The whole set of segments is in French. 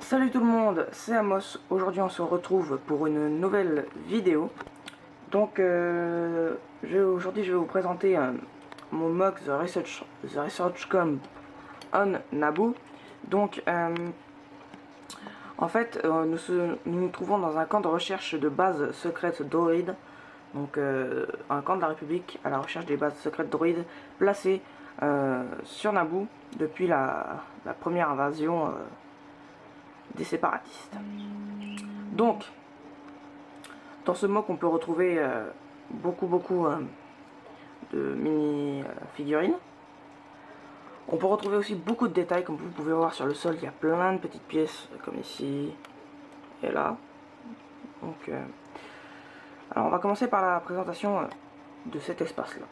Salut tout le monde, c'est Amos. Aujourd'hui on se retrouve pour une nouvelle vidéo. Donc aujourd'hui je vais vous présenter mon mock The Research.com on Naboo. Donc en fait nous nous trouvons dans un camp de recherche de bases secrètes droïdes. Donc un camp de la République à la recherche des bases secrètes droïdes placées sur Naboo depuis la première invasion des séparatistes. Donc, dans ce mock, on peut retrouver beaucoup de mini figurines. On peut retrouver aussi beaucoup de détails, comme vous pouvez voir sur le sol, il y a plein de petites pièces, comme ici et là. Donc, alors on va commencer par la présentation de cet espace-là.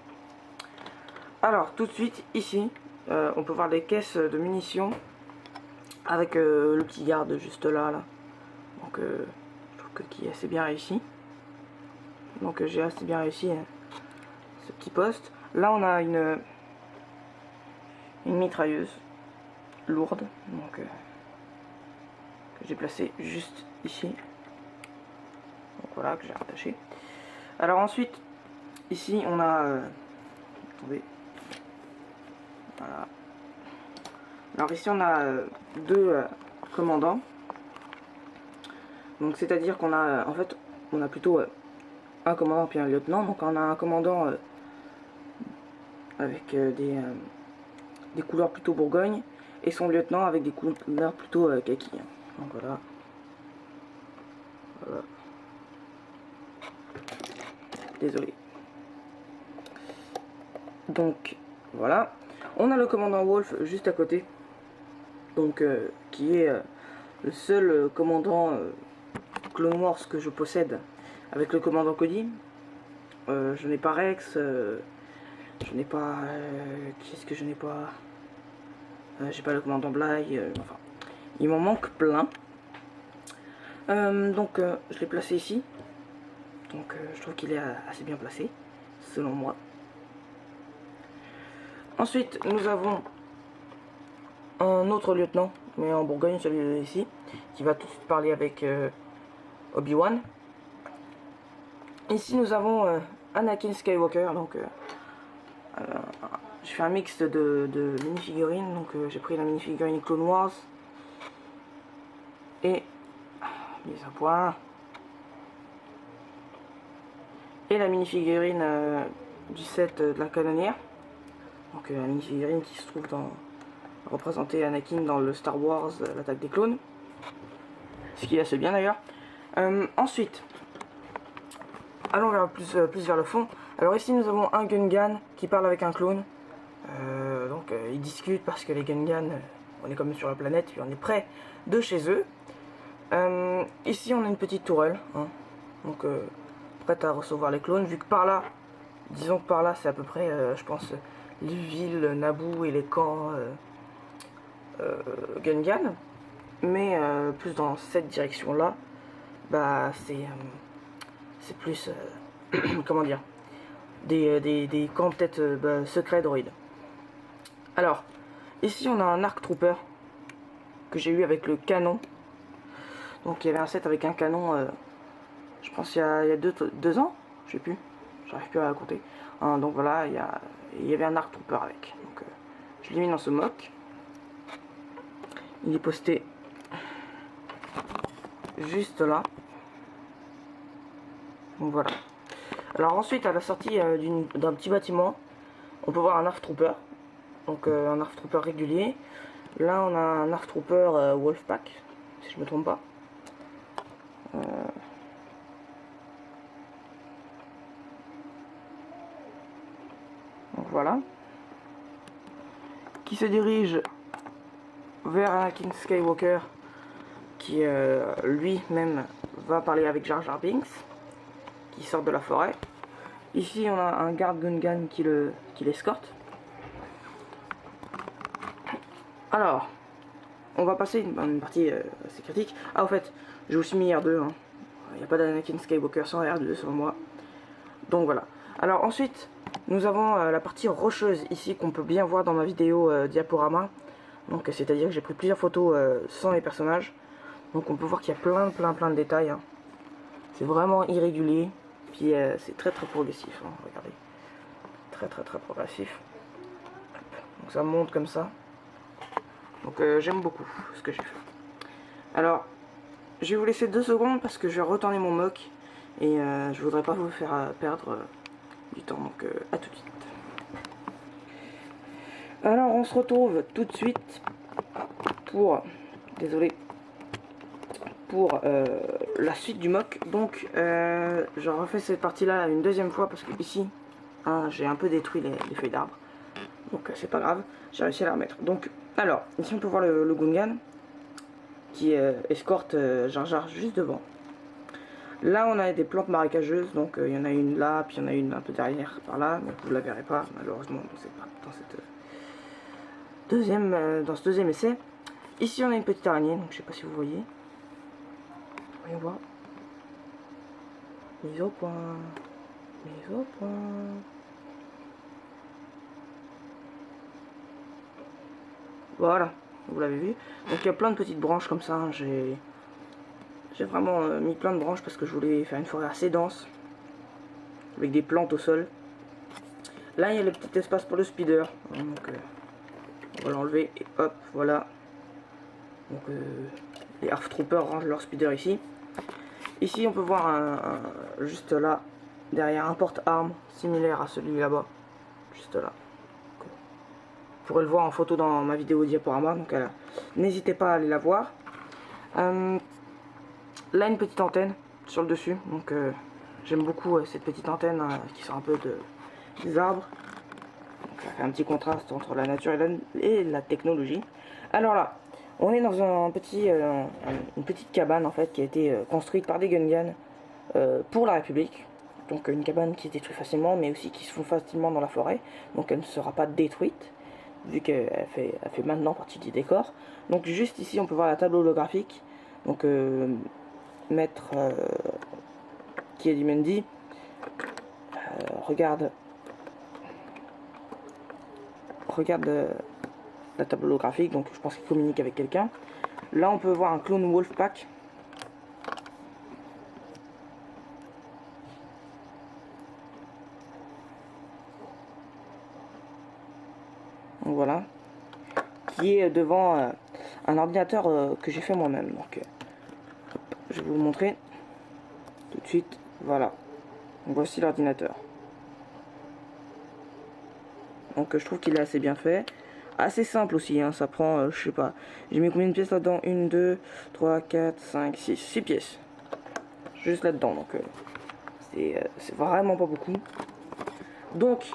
Alors, tout de suite, ici, on peut voir des caisses de munitions avec le petit garde juste là. Donc je trouve que qui est assez bien réussi. Donc j'ai assez bien réussi ce petit poste. Là on a une mitrailleuse lourde, donc que j'ai placée juste ici. Donc voilà, que j'ai rattaché. Alors ensuite ici on a attendez, voilà. Alors ici on a deux commandants. Donc c'est à dire qu'on a en fait on a plutôt un commandant puis un lieutenant. Donc on a un commandant avec des couleurs plutôt Bourgogne et son lieutenant avec des couleurs plutôt kaki. Donc voilà. Voilà. Désolé. Donc voilà. On a le commandant Wolf juste à côté. Donc qui est le seul commandant Clone Wars que je possède avec le commandant Cody. Je n'ai pas Rex, je n'ai pas qu'est-ce que je n'ai pas, j'ai pas le commandant Bly, enfin il m'en manque plein. Donc je l'ai placé ici. Donc je trouve qu'il est assez bien placé selon moi. Ensuite nous avons un autre lieutenant, mais en Bourgogne, celui-ci, qui va tout de suite parler avec Obi-Wan. Ici nous avons Anakin Skywalker. Donc j'ai fait un mix de mini-figurines. Donc j'ai pris la mini-figurine Clone Wars et mise à point, et la mini-figurine du set de la canonnière. Donc la mini-figurine qui se trouve dans représenter Anakin dans le Star Wars l'attaque des clones, ce qui est assez bien d'ailleurs. Ensuite allons plus vers le fond. Alors ici nous avons un Gungan qui parle avec un clone. Donc ils discutent parce que les Gungans, on est comme sur la planète puis on est près de chez eux. Ici on a une petite tourelle, hein. Donc prête à recevoir les clones, vu que par là, disons que par là c'est à peu près je pense les villes Naboo et les camps Gungan, mais plus dans cette direction là, bah c'est plus comment dire, des camps peut-être secrets droïdes. Alors ici on a un Arc Trooper que j'ai eu avec le canon. Donc il y avait un set avec un canon je pense il y a deux ans, je sais plus, j'arrive plus à la compter, hein. Donc voilà, il y avait un Arc Trooper avec, donc je l'ai mis dans ce mock. Il est posté juste là. Donc voilà. Alors ensuite à la sortie d'un petit bâtiment, on peut voir un ARF Trooper. Donc un ARF Trooper régulier. Là on a un ARF Trooper Wolfpack, si je me trompe pas. Donc voilà. Qui se dirige vers Anakin Skywalker, qui lui-même va parler avec Jar Jar Binks, qui sort de la forêt. Ici on a un garde Gungan qui l'escorte. Alors on va passer une partie assez critique. Ah, au fait, j'ai aussi mis R2, hein. Il n'y a pas d'Anakin Skywalker sans R2 selon moi. Donc voilà. Alors ensuite nous avons la partie rocheuse ici, qu'on peut bien voir dans ma vidéo diaporama. Donc c'est à dire que j'ai pris plusieurs photos sans les personnages. Donc on peut voir qu'il y a plein de détails. Hein. C'est vraiment irrégulier. Puis c'est très progressif. Hein. Regardez. Très progressif. Donc ça monte comme ça. Donc j'aime beaucoup ce que j'ai fait. Alors, je vais vous laisser 2 secondes parce que je vais retourner mon mock. Et je voudrais pas vous faire perdre du temps. Donc à tout de suite. Alors on se retrouve tout de suite pour... Désolé. Pour la suite du mock. Donc je refais cette partie là une deuxième fois parce que ici j'ai un peu détruit les feuilles d'arbre. Donc c'est pas grave, j'ai réussi à la remettre. Donc alors ici on peut voir le Gungan qui escorte Jar Jar juste devant. Là on a des plantes marécageuses, donc il y en a une là, puis il y en a une un peu derrière par là, mais vous la verrez pas malheureusement dans cette dans ce deuxième essai. Ici on a une petite araignée, donc je sais pas si vous voyez. Voyons voir. Mise au point. Mise au point. Voilà, vous l'avez vu. Donc il y a plein de petites branches comme ça. Hein. J'ai vraiment mis plein de branches parce que je voulais faire une forêt assez dense. Avec des plantes au sol. Là il y a le petit espace pour le speeder. Donc on va l'enlever et hop, voilà. Donc les Half Troopers rangent leur speeder ici. Ici on peut voir juste là, derrière un porte-armes similaire à celui là-bas. Juste là. Vous pourrez le voir en photo dans ma vidéo diaporama, donc n'hésitez pas à aller la voir. Là une petite antenne sur le dessus, donc j'aime beaucoup cette petite antenne qui sort un peu des arbres. Donc ça fait un petit contraste entre la nature et la technologie. Alors là, on est dans une petite cabane en fait qui a été construite par des Gungans pour la République. Donc une cabane qui se détruit facilement, mais aussi qui se fond facilement dans la forêt. Donc elle ne sera pas détruite, vu qu'elle fait maintenant partie du décor. Donc juste ici on peut voir la table holographique. Donc maître Ki-Adi-Mundi regarde la table holographique, donc je pense qu'il communique avec quelqu'un. Là on peut voir un clone Wolfpack. Donc voilà, qui est devant un ordinateur que j'ai fait moi-même. Donc je vais vous le montrer tout de suite. Voilà, donc voici l'ordinateur. Donc je trouve qu'il est assez bien fait, assez simple aussi, hein. Ça prend, je sais pas, j'ai mis combien de pièces là-dedans? 1, 2, 3, 4, 5, 6 pièces. Juste là-dedans, donc c'est vraiment pas beaucoup. Donc,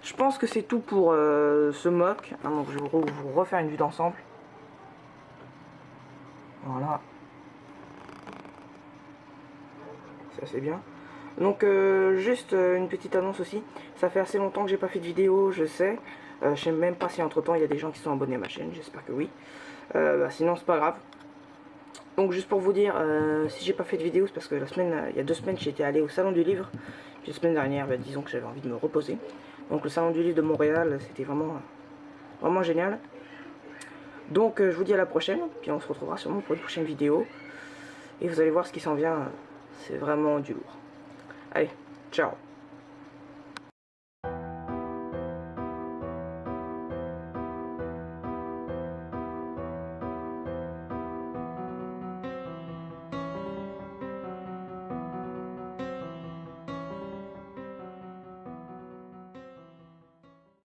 je pense que c'est tout pour ce mock. Hein, donc je vais vous refaire une vue d'ensemble. Voilà. C'est assez bien. Donc juste une petite annonce aussi, ça fait assez longtemps que j'ai pas fait de vidéo, je sais. Je sais même pas si entre temps il y a des gens qui sont abonnés à ma chaîne, j'espère que oui. Sinon c'est pas grave. Donc juste pour vous dire, si j'ai pas fait de vidéo, c'est parce que il y a 2 semaines j'étais allé au salon du livre. Puis la semaine dernière, disons que j'avais envie de me reposer. Donc le salon du livre de Montréal, c'était vraiment génial. Donc je vous dis à la prochaine, puis on se retrouvera sûrement pour une prochaine vidéo. Et vous allez voir ce qui s'en vient, c'est vraiment du lourd. Allez, ciao.